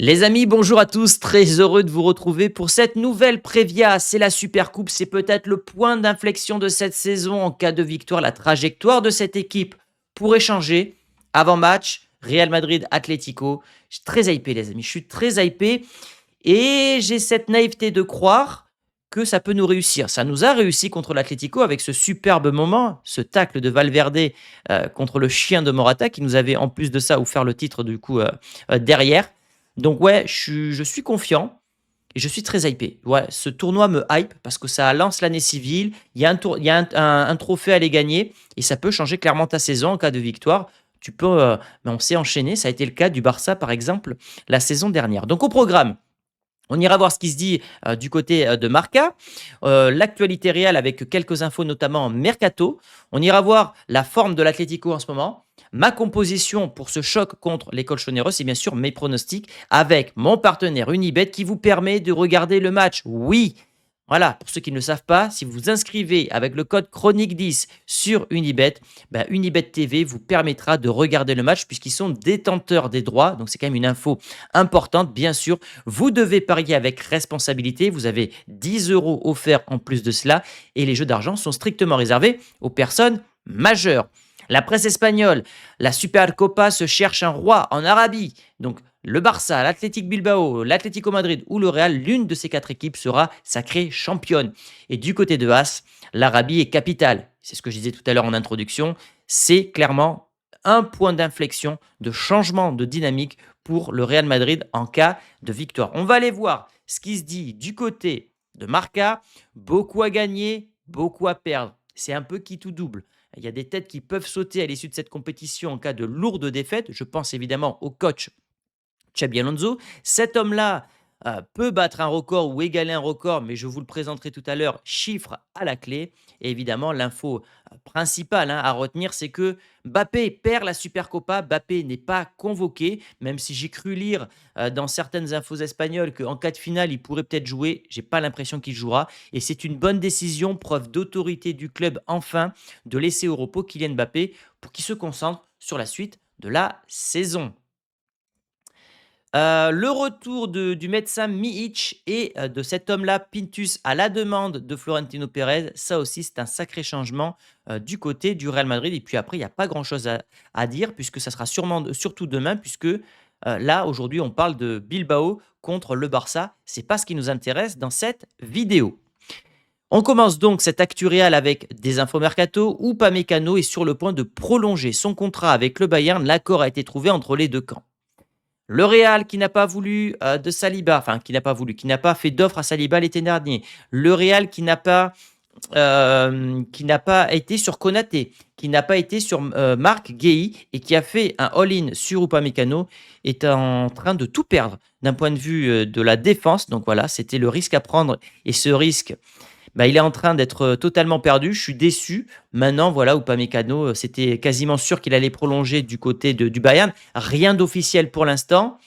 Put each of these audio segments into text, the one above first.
Les amis, bonjour à tous, très heureux de vous retrouver pour cette nouvelle Prévia. C'est la Super Coupe, c'est peut-être le point d'inflexion de cette saison. En cas de victoire, la trajectoire de cette équipe pourrait changer. Avant match, Real Madrid, Atlético. Je suis très hypé les amis, je suis très hypé et j'ai cette naïveté de croire que ça peut nous réussir. Ça nous a réussi contre l'Atlético avec ce superbe moment, ce tacle de Valverde contre le chien de Morata qui nous avait en plus de ça offert le titre du coup derrière. Donc ouais, je suis confiant et je suis très hypé. Ouais, ce tournoi me hype parce que ça lance l'année civile. Il y a un trophée à aller gagner et ça peut changer clairement ta saison en cas de victoire. Tu peux, mais on s'est enchaîné. Ça a été le cas du Barça, par exemple, la saison dernière. Donc au programme, on ira voir ce qui se dit du côté de Marca, l'actualité réelle avec quelques infos, notamment en mercato. On ira voir la forme de l'Atlético en ce moment. Ma composition pour ce choc contre les Colchoneros et bien sûr mes pronostics avec mon partenaire Unibet qui vous permet de regarder le match. Oui, voilà, pour ceux qui ne le savent pas, si vous vous inscrivez avec le code Chronique10 sur Unibet, Unibet TV vous permettra de regarder le match puisqu'ils sont détenteurs des droits. Donc c'est quand même une info importante, bien sûr. Vous devez parier avec responsabilité. Vous avez 10 euros offerts en plus de cela. Et les jeux d'argent sont strictement réservés aux personnes majeures. La presse espagnole, la Supercopa se cherche un roi en Arabie. Donc le Barça, l'Athletic Bilbao, l'Atlético Madrid ou le Real, l'une de ces quatre équipes sera sacrée championne. Et du côté de As, l'Arabie est capitale. C'est ce que je disais tout à l'heure en introduction. C'est clairement un point d'inflexion, de changement de dynamique pour le Real Madrid en cas de victoire. On va aller voir ce qui se dit du côté de Marca. Beaucoup à gagner, beaucoup à perdre. C'est un peu qui tout double. Il y a des têtes qui peuvent sauter à l'issue de cette compétition en cas de lourde défaite. Je pense évidemment au coach Xabi Alonso. Cet homme-là peut battre un record ou égaler un record, mais je vous le présenterai tout à l'heure, chiffre à la clé. Et évidemment, l'info principale à retenir, c'est que Mbappé perd la Supercopa. Mbappé n'est pas convoqué, même si j'ai cru lire dans certaines infos espagnoles qu'en cas de finale, il pourrait peut-être jouer. J'ai pas l'impression qu'il jouera. Et c'est une bonne décision, preuve d'autorité du club, enfin, de laisser au repos Kylian Mbappé pour qu'il se concentre sur la suite de la saison. Le retour du médecin Mihic et de cet homme-là, Pintus, à la demande de Florentino Pérez, ça aussi, c'est un sacré changement du côté du Real Madrid. Et puis après, il n'y a pas grand-chose à dire, puisque ça sera surtout demain, puisque là, aujourd'hui, on parle de Bilbao contre le Barça. C'est pas ce qui nous intéresse dans cette vidéo. On commence donc cette actu Real avec des infos mercato où Pamecano est sur le point de prolonger son contrat avec le Bayern. L'accord a été trouvé entre les deux camps. Le Real qui n'a pas voulu de Saliba, enfin qui n'a pas fait d'offre à Saliba l'été dernier. Le Real qui n'a pas été sur Konaté, qui n'a pas été sur Marc Guéhi et qui a fait un all-in sur Upamecano, est en train de tout perdre d'un point de vue de la défense. Donc voilà, c'était le risque à prendre et ce risque, il est en train d'être totalement perdu. Je suis déçu. Maintenant, voilà, Upamecano, c'était quasiment sûr qu'il allait prolonger du côté du Bayern. Rien d'officiel pour l'instant.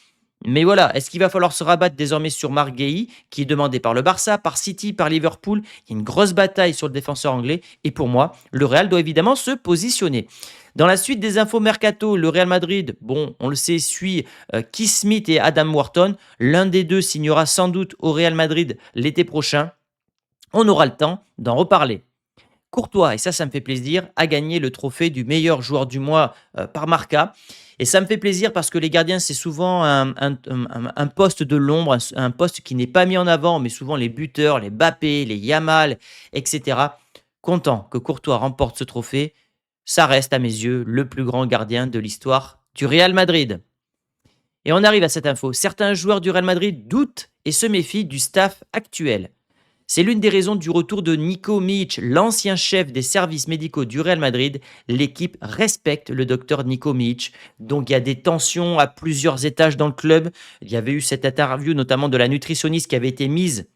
Mais voilà, est-ce qu'il va falloir se rabattre désormais sur Marc Guéhi, qui est demandé par le Barça, par City, par Liverpool? Il y a une grosse bataille sur le défenseur anglais. Et pour moi, le Real doit évidemment se positionner. Dans la suite des infos mercato, le Real Madrid, bon, on le sait, suit Keith Smith et Adam Wharton. L'un des deux signera sans doute au Real Madrid l'été prochain. On aura le temps d'en reparler. Courtois, et ça me fait plaisir, a gagné le trophée du meilleur joueur du mois par Marca. Et ça me fait plaisir parce que les gardiens, c'est souvent un poste de l'ombre, un poste qui n'est pas mis en avant, mais souvent les buteurs, les Mbappé, les Yamal, etc. Content que Courtois remporte ce trophée. Ça reste à mes yeux le plus grand gardien de l'histoire du Real Madrid. Et on arrive à cette info. Certains joueurs du Real Madrid doutent et se méfient du staff actuel. C'est l'une des raisons du retour de Nico Mihic, l'ancien chef des services médicaux du Real Madrid. L'équipe respecte le docteur Nico Mihic. Donc il y a des tensions à plusieurs étages dans le club. Il y avait eu cette interview notamment de la nutritionniste qui avait été mise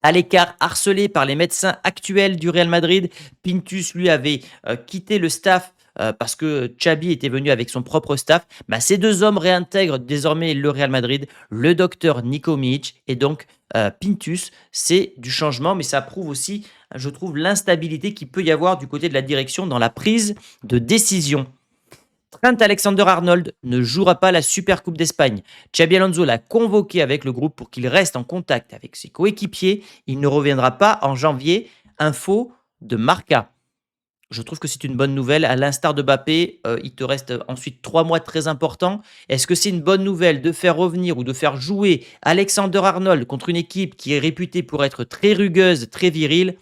à l'écart, harcelée par les médecins actuels du Real Madrid. Pintus, lui, avait quitté le staff parce que Xabi était venu avec son propre staff. Ces deux hommes réintègrent désormais le Real Madrid, le docteur Nico Mihic et donc Pintus. C'est du changement, mais ça prouve aussi, je trouve, l'instabilité qu'il peut y avoir du côté de la direction dans la prise de décision. Trent Alexander-Arnold ne jouera pas la Super Coupe d'Espagne. Xabi Alonso l'a convoqué avec le groupe pour qu'il reste en contact avec ses coéquipiers. Il ne reviendra pas en janvier. Info de Marca. Je trouve que c'est une bonne nouvelle. À l'instar de Mbappé, il te reste ensuite 3 mois très importants. Est-ce que c'est une bonne nouvelle de faire revenir ou de faire jouer Alexander-Arnold contre une équipe qui est réputée pour être très rugueuse, très virile?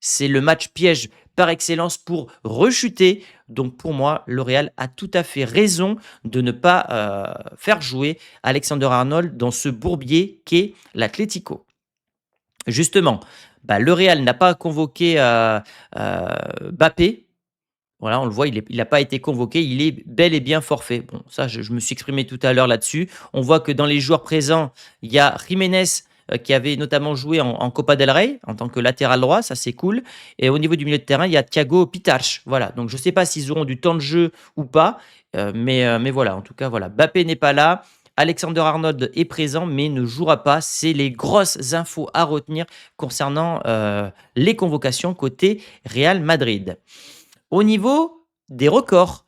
C'est le match piège par excellence pour rechuter. Donc pour moi, le Real a tout à fait raison de ne pas faire jouer Alexander-Arnold dans ce bourbier qu'est l'Atlético. Justement, bah, le Real n'a pas convoqué Mbappé. Voilà, on le voit, il n'a pas été convoqué, il est bel et bien forfait. Bon, ça, je me suis exprimé tout à l'heure là-dessus. On voit que dans les joueurs présents, il y a Jiménez qui avait notamment joué en Copa del Rey en tant que latéral droit, ça c'est cool. Et au niveau du milieu de terrain, il y a Thiago Pitarch. Voilà, donc je ne sais pas s'ils auront du temps de jeu ou pas, mais voilà, en tout cas, voilà. Mbappé n'est pas là. Alexander Arnold est présent, mais ne jouera pas. C'est les grosses infos à retenir concernant les convocations côté Real Madrid. Au niveau des records,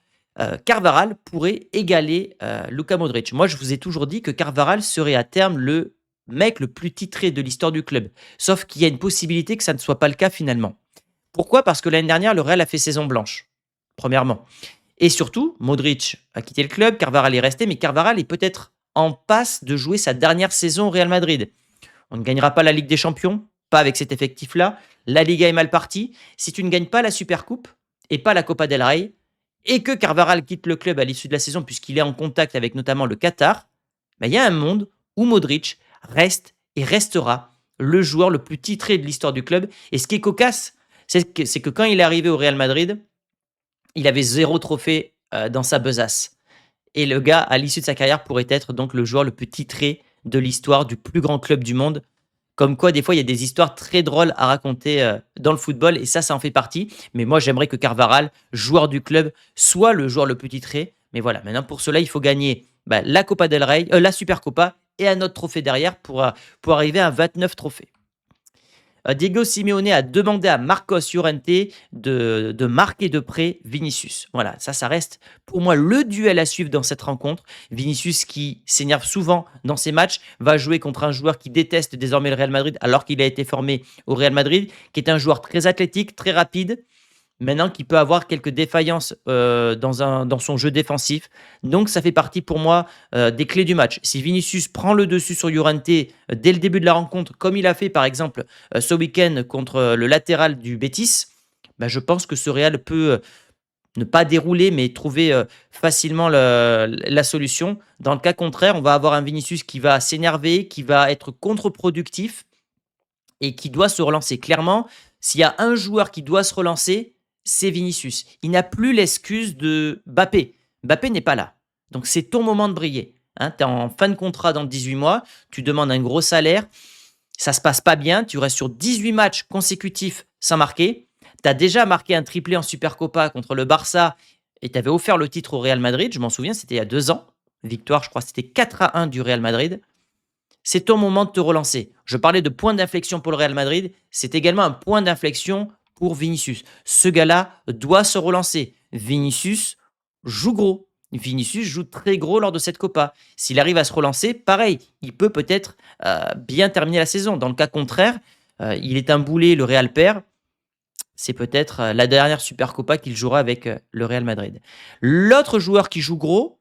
Carvajal pourrait égaler Luka Modric. Moi, je vous ai toujours dit que Carvajal serait à terme le mec le plus titré de l'histoire du club. Sauf qu'il y a une possibilité que ça ne soit pas le cas finalement. Pourquoi? Parce que l'année dernière, le Real a fait saison blanche, premièrement. Et surtout, Modric a quitté le club, Carvajal est resté, mais Carvajal est peut-être en passe de jouer sa dernière saison au Real Madrid. On ne gagnera pas la Ligue des Champions, pas avec cet effectif-là. La Liga est mal partie. Si tu ne gagnes pas la Supercoupe et pas la Copa del Rey, et que Carvajal quitte le club à l'issue de la saison puisqu'il est en contact avec notamment le Qatar, ben, il y a un monde où Modric reste et restera le joueur le plus titré de l'histoire du club. Et ce qui est cocasse, c'est que quand il est arrivé au Real Madrid, il avait 0 trophée dans sa besace. Et le gars, à l'issue de sa carrière, pourrait être donc le joueur le plus titré de l'histoire du plus grand club du monde. Comme quoi, des fois, il y a des histoires très drôles à raconter dans le football, et ça en fait partie. Mais moi, j'aimerais que Carvajal, joueur du club, soit le joueur le plus titré. Mais voilà, maintenant, pour cela, il faut gagner la Copa del Rey, la Supercopa, et un autre trophée derrière pour arriver à 29 trophées. Diego Simeone a demandé à Marcos Llorente de marquer de près Vinicius. Voilà, ça reste pour moi le duel à suivre dans cette rencontre. Vinicius qui s'énerve souvent dans ses matchs va jouer contre un joueur qui déteste désormais le Real Madrid alors qu'il a été formé au Real Madrid, qui est un joueur très athlétique, très rapide, maintenant qui peut avoir quelques défaillances dans son jeu défensif. Donc ça fait partie pour moi des clés du match. Si Vinicius prend le dessus sur Llorente dès le début de la rencontre, comme il a fait par exemple ce week-end contre le latéral du Betis, ben, je pense que ce Real peut ne pas dérouler, mais trouver facilement la solution. Dans le cas contraire, on va avoir un Vinicius qui va s'énerver, qui va être contre-productif et qui doit se relancer. Clairement, s'il y a un joueur qui doit se relancer, c'est Vinicius. Il n'a plus l'excuse de Mbappé. Mbappé n'est pas là. Donc c'est ton moment de briller. Hein, tu es en fin de contrat dans 18 mois, tu demandes un gros salaire, ça se passe pas bien, tu restes sur 18 matchs consécutifs sans marquer. Tu as déjà marqué un triplé en Supercopa contre le Barça et tu avais offert le titre au Real Madrid, je m'en souviens, c'était il y a 2 ans. Victoire, je crois, c'était 4-1 du Real Madrid. C'est ton moment de te relancer. Je parlais de point d'inflexion pour le Real Madrid, c'est également un point d'inflexion pour Vinicius. Ce gars-là doit se relancer. Vinicius joue gros. Vinicius joue très gros lors de cette Copa. S'il arrive à se relancer, pareil, il peut peut-être bien terminer la saison. Dans le cas contraire, il est un boulet, le Real perd. C'est peut-être la dernière Super Copa qu'il jouera avec le Real Madrid. L'autre joueur qui joue gros,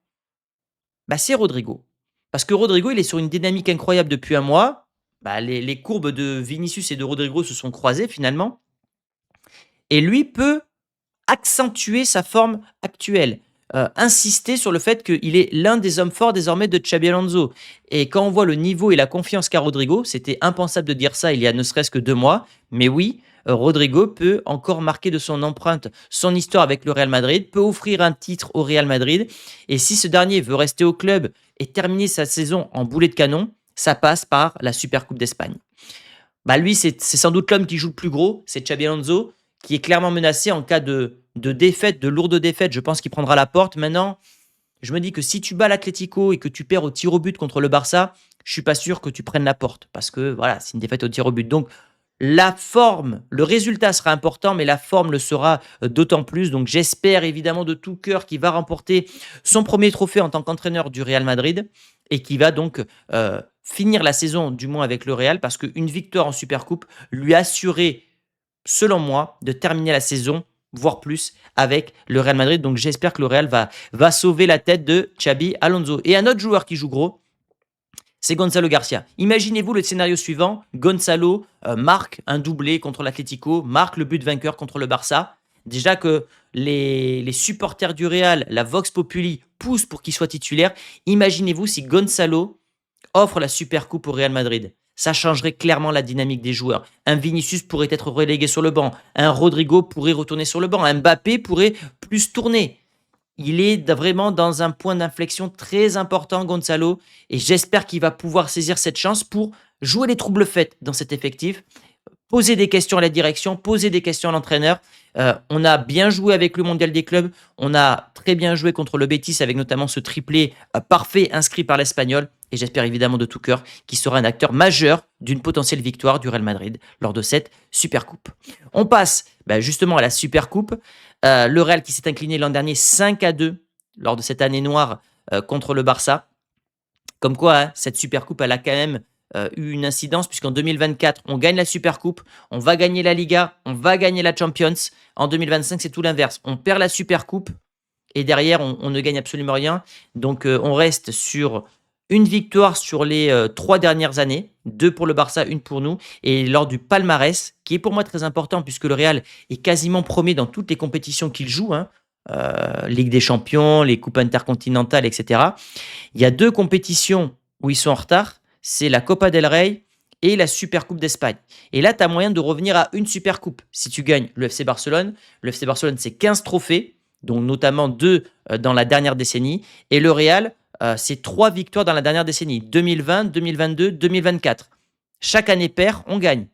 bah, c'est Rodrigo. Parce que Rodrigo, il est sur une dynamique incroyable depuis un mois. Bah, les courbes de Vinicius et de Rodrigo se sont croisées finalement. Et lui peut accentuer sa forme actuelle. Insister sur le fait qu'il est l'un des hommes forts désormais de Xabi Alonso. Et quand on voit le niveau et la confiance qu'a Rodrigo, c'était impensable de dire ça il y a ne serait-ce que 2 mois. Mais oui, Rodrigo peut encore marquer de son empreinte son histoire avec le Real Madrid, peut offrir un titre au Real Madrid. Et si ce dernier veut rester au club et terminer sa saison en boulet de canon, ça passe par la Supercoupe d'Espagne. Bah lui, c'est sans doute l'homme qui joue le plus gros, c'est Xabi Alonso, qui est clairement menacé en cas de défaite, de lourde défaite. Je pense qu'il prendra la porte. Maintenant, je me dis que si tu bats l'Atlético et que tu perds au tir au but contre le Barça, je suis pas sûr que tu prennes la porte parce que voilà, c'est une défaite au tir au but. Donc, La forme, le résultat sera important, mais la forme le sera d'autant plus. Donc j'espère évidemment de tout cœur qu'il va remporter son premier trophée en tant qu'entraîneur du Real Madrid et qui va donc finir la saison, du moins avec le Real, parce qu'une victoire en Supercoupe lui assurait, selon moi, de terminer la saison, voire plus, avec le Real Madrid. Donc j'espère que le Real va sauver la tête de Xabi Alonso. Et un autre joueur qui joue gros, c'est Gonzalo Garcia. Imaginez-vous le scénario suivant, Gonzalo marque un doublé contre l'Atlético, marque le but vainqueur contre le Barça. Déjà que les supporters du Real, la Vox Populi, poussent pour qu'il soit titulaire. Imaginez-vous si Gonzalo offre la Super Coupe au Real Madrid. Ça changerait clairement la dynamique des joueurs. Un Vinicius pourrait être relégué sur le banc. Un Rodrigo pourrait retourner sur le banc. Un Mbappé pourrait plus tourner. Il est vraiment dans un point d'inflexion très important, Gonzalo, et j'espère qu'il va pouvoir saisir cette chance pour jouer les troubles faits dans cet effectif, poser des questions à la direction, poser des questions à l'entraîneur. On a bien joué avec le Mondial des clubs, on a très bien joué contre le Betis avec notamment ce triplé parfait inscrit par l'Espagnol. Et j'espère évidemment de tout cœur qu'il sera un acteur majeur d'une potentielle victoire du Real Madrid lors de cette Super Coupe. On passe justement à la Super Coupe. Le Real qui s'est incliné l'an dernier 5-2 lors de cette année noire contre le Barça. Comme quoi, hein, cette Super Coupe, elle a quand même eu une incidence, puisqu'en 2024, on gagne la Super Coupe, on va gagner la Liga, on va gagner la Champions. En 2025, c'est tout l'inverse. On perd la Super Coupe et derrière, on ne gagne absolument rien. Donc, on reste sur une victoire sur les 3 dernières années, 2 pour le Barça, une pour nous. Et lors du palmarès, qui est pour moi très important, puisque le Real est quasiment premier dans toutes les compétitions qu'il joue, hein, Ligue des Champions, les coupes intercontinentales, etc. Il y a 2 compétitions où ils sont en retard, c'est la Copa del Rey et la Supercoupe d'Espagne. Et là, tu as moyen de revenir à une Supercoupe. Si tu gagnes le FC Barcelone, c'est 15 trophées, dont notamment 2 dans la dernière décennie. Et le Real, c'est 3 victoires dans la dernière décennie, 2020, 2022, 2024. Chaque année paire, on gagne.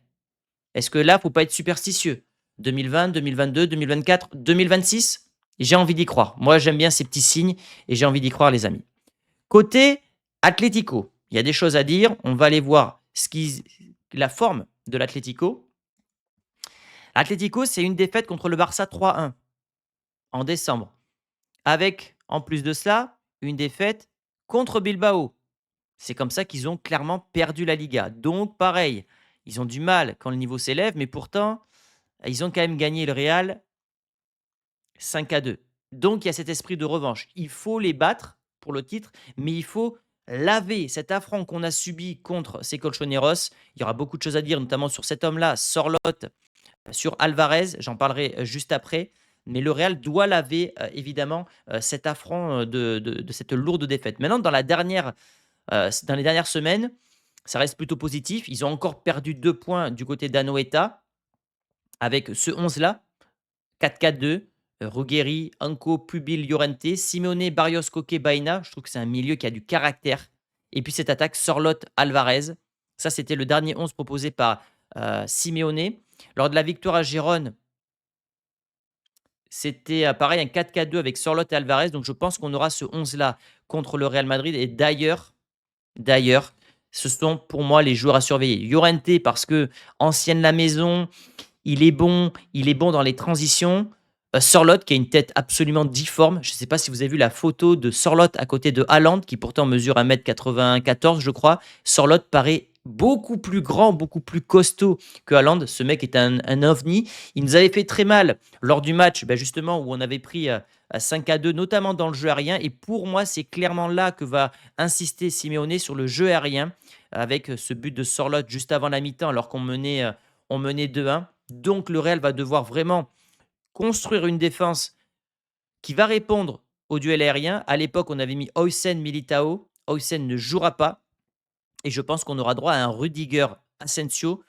Est-ce que là, il ne faut pas être superstitieux? 2020, 2022, 2024, 2026? J'ai envie d'y croire. Moi, j'aime bien ces petits signes et j'ai envie d'y croire, les amis. Côté Atlético, il y a des choses à dire. On va aller voir la forme de l'Atlético. L'Atlético, c'est une défaite contre le Barça 3-1 en décembre. Avec, en plus de cela, une défaite contre Bilbao. C'est comme ça qu'ils ont clairement perdu la Liga. Donc, pareil, ils ont du mal quand le niveau s'élève, mais pourtant, ils ont quand même gagné le Real 5-2. Donc, il y a cet esprit de revanche. Il faut les battre pour le titre, mais il faut laver cet affront qu'on a subi contre ces Colchoneros. Il y aura beaucoup de choses à dire, notamment sur cet homme-là, Sorloth, sur Alvarez. J'en parlerai juste après. Mais le Real doit laver évidemment cet affront de cette lourde défaite. Maintenant, dans les dernières semaines, ça reste plutôt positif. Ils ont encore perdu 2 points du côté d'Anoeta avec ce 11-là. 4-4-2. Ruggeri, Anco, Pubil, Llorente, Simeone, Barrios, Coque, Baena. Je trouve que c'est un milieu qui a du caractère. Et puis cette attaque, Sorloth, Alvarez. Ça, c'était le dernier 11 proposé par Simeone. Lors de la victoire à Gérone, c'était pareil, un 4-4-2 avec Sorloth et Alvarez. Donc je pense qu'on aura ce 11-là contre le Real Madrid. Et d'ailleurs, ce sont pour moi les joueurs à surveiller. Llorente, parce que ancienne la maison, il est bon dans les transitions. Sorloth qui a une tête absolument difforme. Je ne sais pas si vous avez vu la photo de Sorloth à côté de Haaland, qui pourtant mesure 1,94 m, je crois. Sorloth paraît beaucoup plus grand, beaucoup plus costaud que Haaland. Ce mec est un ovni. Il nous avait fait très mal lors du match, justement, où on avait pris à 5-2, notamment dans le jeu aérien. Et pour moi, c'est clairement là que va insister Simeone sur le jeu aérien, avec ce but de Sorloth juste avant la mi-temps, alors on menait 2-1. Donc le Real va devoir vraiment construire une défense qui va répondre au duel aérien. À l'époque, on avait mis Oysen, Militao. Oysen ne jouera pas. Et je pense qu'on aura droit à un Rudiger Asensio,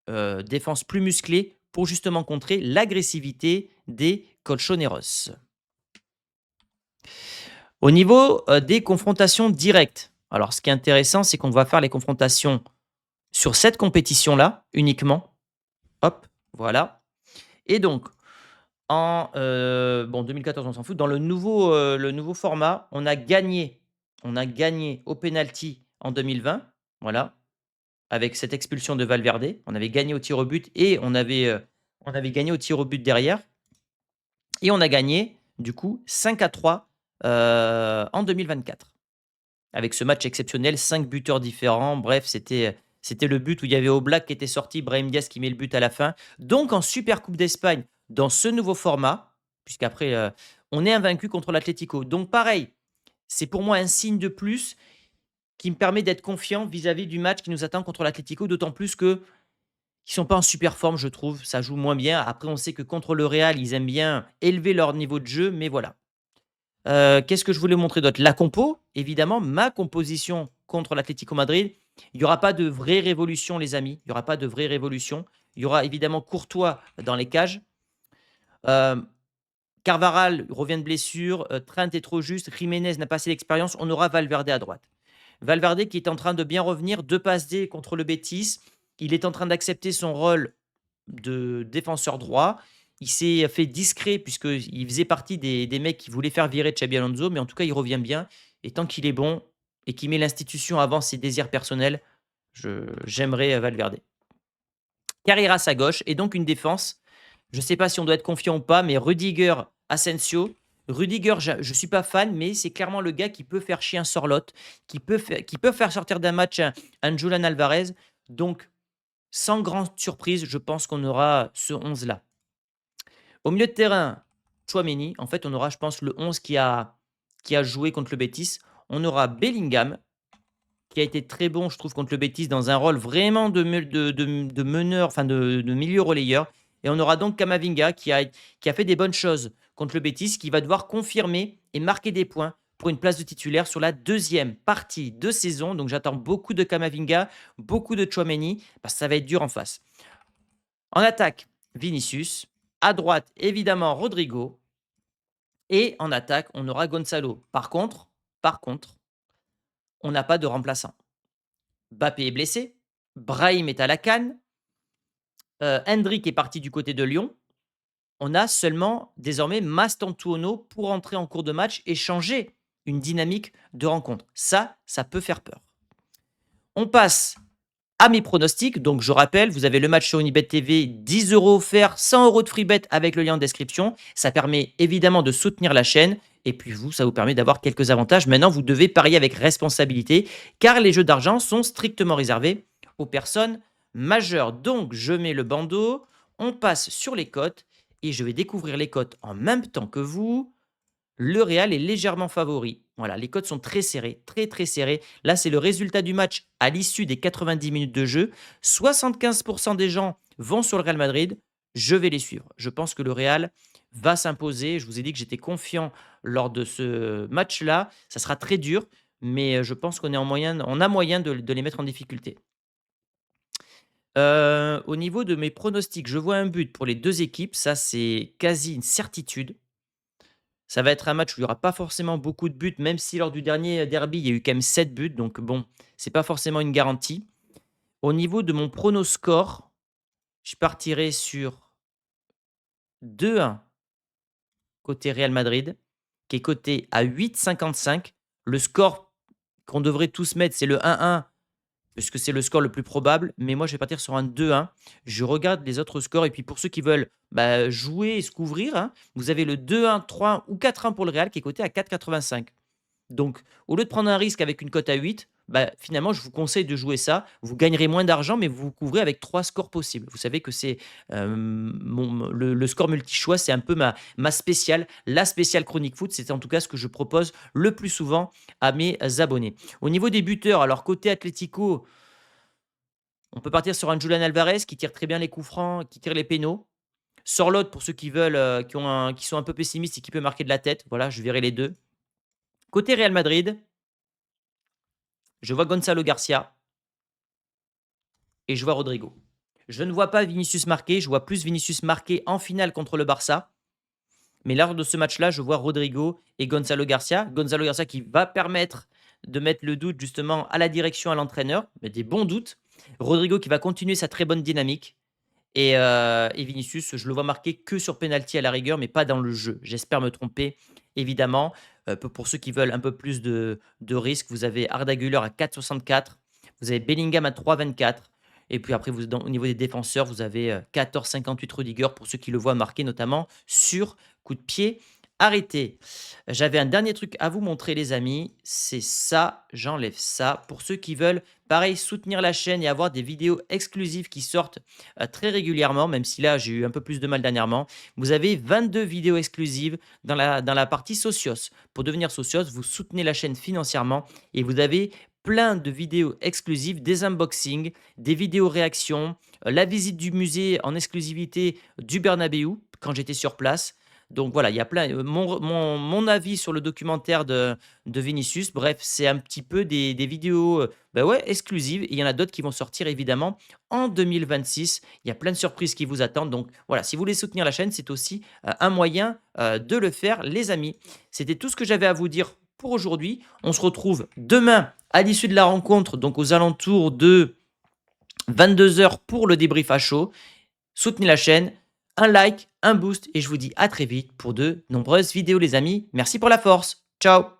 défense plus musclée, pour justement contrer l'agressivité des Colchoneros. Au niveau des confrontations directes, alors ce qui est intéressant, c'est qu'on va faire les confrontations sur cette compétition-là uniquement. Hop, voilà. Et donc, en 2014, on s'en fout. Dans le nouveau format, on a gagné au penalty en 2020. Voilà. avec cette expulsion de Valverde. On avait gagné au tir au but et on avait gagné au tir au but derrière et on a gagné du coup 5-3 en 2024. Avec ce match exceptionnel, 5 buteurs différents. Bref, c'était le but où il y avait Oblak qui était sorti, Brahim Diaz qui met le but à la fin. Donc en Super Coupe d'Espagne, dans ce nouveau format, puisqu'après, on est invaincu contre l'Atlético. Donc pareil, c'est pour moi un signe de plus qui me permet d'être confiant vis-à-vis du match qui nous attend contre l'Atlético, d'autant plus que qu'ils sont pas en super forme, je trouve. Ça joue moins bien. Après, on sait que contre le Real, ils aiment bien élever leur niveau de jeu, mais voilà. Qu'est-ce que je voulais montrer d'autre? La compo, évidemment, ma composition contre l'Atlético Madrid. Il y aura pas de vraie révolution, les amis. Il y aura pas de vraie révolution. Il y aura évidemment Courtois dans les cages. Hem, Carvajal revient de blessure, Trent est trop juste, Jiménez n'a pas assez d'expérience. On aura Valverde à droite. Valverde qui est en train de bien revenir, 2 passes D contre le Betis. Il est en train d'accepter son rôle de défenseur droit. Il s'est fait discret puisqu'il faisait partie des mecs qui voulaient faire virer Xabi Alonso, mais en tout cas, il revient bien et tant qu'il est bon et qu'il met l'institution avant ses désirs personnels, j'aimerais, Valverde. Carreras à gauche et donc une défense. Je ne sais pas si on doit être confiant ou pas, mais Rudiger, Asensio. Rudiger, je ne suis pas fan, mais c'est clairement le gars qui peut faire chier un Sorloth, qui peut faire sortir d'un match un Julian Alvarez. Donc, sans grande surprise, je pense qu'on aura ce 11-là. Au milieu de terrain, Tchouaméni. En fait, on aura, je pense, le 11 qui a joué contre le Betis. On aura Bellingham, qui a été très bon, je trouve, contre le Betis, dans un rôle vraiment de meneur, enfin de milieu relayeur. Et on aura donc Kamavinga, qui a fait des bonnes choses contre le Betis, qui va devoir confirmer et marquer des points pour une place de titulaire sur la deuxième partie de saison. Donc j'attends beaucoup de Kamavinga, beaucoup de Tchouaméni, parce que ça va être dur en face. En attaque, Vinicius. À droite, évidemment, Rodrigo. Et en attaque, on aura Gonzalo. Par contre, on n'a pas de remplaçant. Bappé est blessé. Brahim est à la canne. Hendrick est parti du côté de Lyon. On a seulement désormais Mastantuono pour entrer en cours de match et changer une dynamique de rencontre. Ça peut faire peur. On passe à mes pronostics. Donc, je rappelle, vous avez le match sur Unibet TV, 10 euros offerts, 100 euros de free bet avec le lien en description. Ça permet évidemment de soutenir la chaîne. Et puis vous, ça vous permet d'avoir quelques avantages. Maintenant, vous devez parier avec responsabilité car les jeux d'argent sont strictement réservés aux personnes majeures. Donc, je mets le bandeau, on passe sur les cotes et je vais découvrir les cotes en même temps que vous. Le Real est légèrement favori. Voilà, les cotes sont très serrées, très très serrées. Là, c'est le résultat du match à l'issue des 90 minutes de jeu. 75% des gens vont sur le Real Madrid. Je vais les suivre. Je pense que le Real va s'imposer. Je vous ai dit que j'étais confiant lors de ce match-là. Ça sera très dur, mais je pense qu'on est on a moyen de les mettre en difficulté. Au niveau de mes pronostics, je vois un but pour les deux équipes. Ça, c'est quasi une certitude. Ça va être un match où il y aura pas forcément beaucoup de buts, même si lors du dernier derby, il y a eu quand même 7 buts, donc bon, c'est pas forcément une garantie. Au niveau de mon prono score, je partirai sur 2-1 côté Real Madrid, qui est coté à 8,55. Le score qu'on devrait tous mettre, c'est le 1-1, puisque c'est le score le plus probable, mais moi je vais partir sur un 2-1. Je regarde les autres scores et puis pour ceux qui veulent, jouer et se couvrir, hein, vous avez le 2-1, 3-1 ou 4-1 pour le Real qui est coté à 4,85. Donc, au lieu de prendre un risque avec une cote à 8, finalement, je vous conseille de jouer ça. Vous gagnerez moins d'argent, mais vous vous couvrez avec 3 scores possibles. Vous savez que c'est le score multi-choix, c'est un peu ma spéciale, la spéciale Chronique Foot. C'est en tout cas ce que je propose le plus souvent à mes abonnés. Au niveau des buteurs, alors côté Atlético, on peut partir sur un Julian Alvarez qui tire très bien les coups francs, qui tire les pénaux. Sorloth, pour ceux qui veulent, qui sont un peu pessimistes et qui peut marquer de la tête. Voilà, je verrai les deux. Côté Real Madrid, je vois Gonzalo Garcia et je vois Rodrigo. Je ne vois pas Vinicius marquer, je vois plus Vinicius marquer en finale contre le Barça. Mais lors de ce match-là, je vois Rodrigo et Gonzalo Garcia. Gonzalo Garcia qui va permettre de mettre le doute justement à la direction, à l'entraîneur, mais des bons doutes. Rodrigo qui va continuer sa très bonne dynamique. Et Vinicius, je le vois marquer que sur penalty à la rigueur, mais pas dans le jeu. J'espère me tromper, évidemment. Pour ceux qui veulent un peu plus de risque, vous avez Arda Güler à 4,64. Vous avez Bellingham à 3,24. Et puis après, au niveau des défenseurs, vous avez 14,58 Rudiger pour ceux qui le voient marquer, notamment sur coup de pied arrêté. J'avais un dernier truc à vous montrer, les amis. C'est ça, j'enlève ça. Pour ceux qui veulent, pareil, soutenir la chaîne et avoir des vidéos exclusives qui sortent très régulièrement, même si là, j'ai eu un peu plus de mal dernièrement. Vous avez 22 vidéos exclusives dans la partie Socios. Pour devenir Socios, vous soutenez la chaîne financièrement et vous avez plein de vidéos exclusives, des unboxings, des vidéos réactions, la visite du musée en exclusivité du Bernabéu quand j'étais sur place. Donc voilà, il y a plein, mon avis sur le documentaire de Vinicius. Bref, c'est un petit peu des vidéos bah ouais, exclusives. Et il y en a d'autres qui vont sortir évidemment en 2026. Il y a plein de surprises qui vous attendent. Donc voilà, si vous voulez soutenir la chaîne, c'est aussi un moyen de le faire, les amis. C'était tout ce que j'avais à vous dire pour aujourd'hui. On se retrouve demain à l'issue de la rencontre, donc aux alentours de 22 h pour le débrief à chaud. Soutenez la chaîne, un like, un boost et je vous dis à très vite pour de nombreuses vidéos, les amis. Merci pour la force. Ciao.